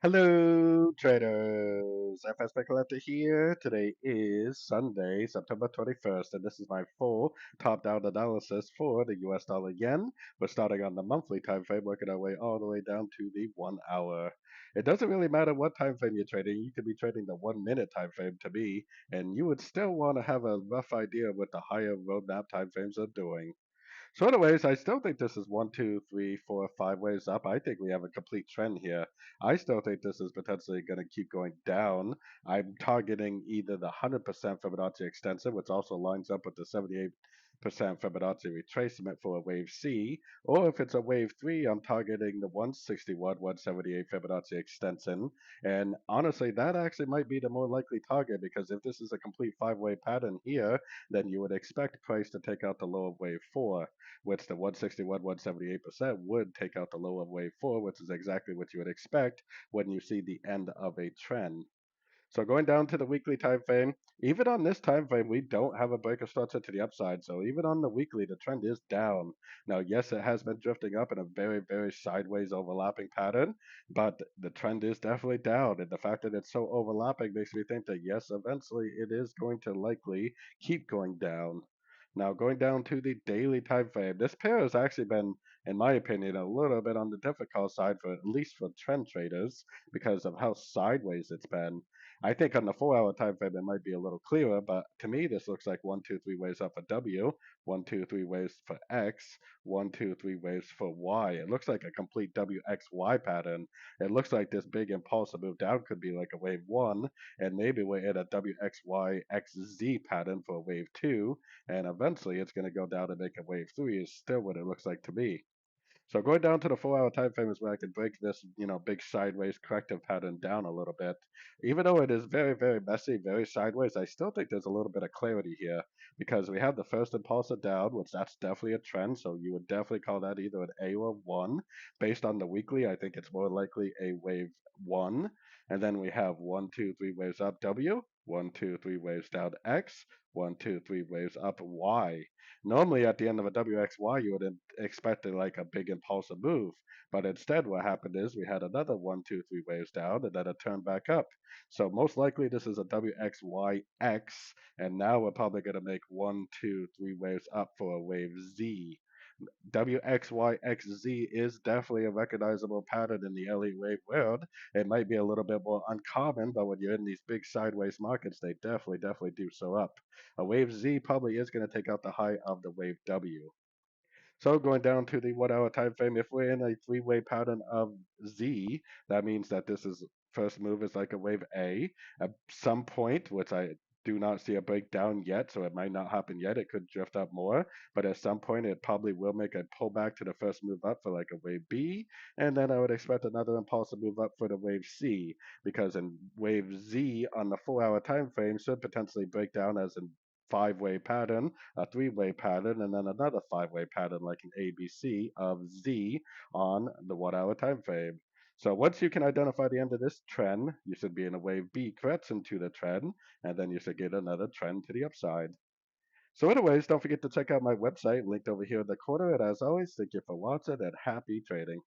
Hello, traders. FX Pip Collector here. Today is Sunday, September 21st, and this is my full top-down analysis for the US dollar yen. We're starting on the monthly time frame, working our way all the way down to the 1 hour. It doesn't really matter what time frame you're trading. You could be trading the 1 minute time frame to me, and you would still want to have a rough idea of what the higher roadmap time frames are doing. So, anyways, I still think this is one, two, three, four, 5 ways up. I think we have a complete trend here. I still think this is potentially going to keep going down. I'm targeting either the 100% Fibonacci extension, which also lines up with the 78% Fibonacci retracement for a wave C, or if it's a wave 3, I'm targeting the 161, 178 Fibonacci extension. And honestly, that actually might be the more likely target because if this is a complete 5-way pattern here, then you would expect price to take out the low of wave 4, which the 161, 178% would take out the low of wave 4, which is exactly what you would expect when you see the end of a trend. So going down to the weekly time frame, even on this time frame, we don't have a break of structure to the upside. So even on the weekly, the trend is down. Now, yes, it has been drifting up in a very, very sideways overlapping pattern, but the trend is definitely down. And the fact that it's so overlapping makes me think that yes, eventually it is going to likely keep going down. Now, going down to the daily time frame, this pair has actually been, in my opinion, a little bit on the difficult side for at least for trend traders because of how sideways it's been. I think on the 4 hour time frame it might be a little clearer, but to me this looks like one, two, three waves up for W, one, two, three waves for X, one, two, three waves for Y. It looks like a complete WXY pattern. It looks like this big impulsive move down could be like a wave one, and maybe we're in a WXYXZ pattern for wave two, and eventually it's going to go down and make a wave three. Is still what it looks like to me. So going down to the 4 hour time frame is where I could break this, big sideways corrective pattern down a little bit. Even though it is very, very messy, very sideways, I still think there's a little bit of clarity here because we have the first impulsive down, which that's definitely a trend. So you would definitely call that either an A or one. Based on the weekly, I think it's more likely a wave one. And then we have one, two, three waves up W, one, two, three waves down X, one, two, three waves up Y. Normally, at the end of a WXY, you would expect like a big impulsive move, but instead, what happened is we had another one, two, three waves down, and then a turn back up. So most likely, this is a WXYX, and now we're probably going to make one, two, three waves up for a wave Z. WXYXZ is definitely a recognizable pattern in the Elliot wave world. It might be a little bit more uncommon, but when you're in these big sideways markets, they definitely do so up. A wave Z probably is going to take out the high of the wave W. So going down to the 1 hour time frame, if we're in a three-way pattern of Z, that means that this is first move is like a wave A. At some point, which I do not see a breakdown yet, so it might not happen yet. It could drift up more, but at some point it probably will make a pullback to the first move up for like a wave B, and then I would expect another impulsive move up for the wave C, because in wave Z on the 4 hour time frame should potentially break down as in 5-way pattern, a three-way pattern, and then another 5-way pattern like an ABC of Z on the 1 hour time frame. So once you can identify the end of this trend, you should be in a wave B correction to the trend, and then you should get another trend to the upside. So anyways, don't forget to check out my website linked over here in the corner. And as always, thank you for watching and happy trading.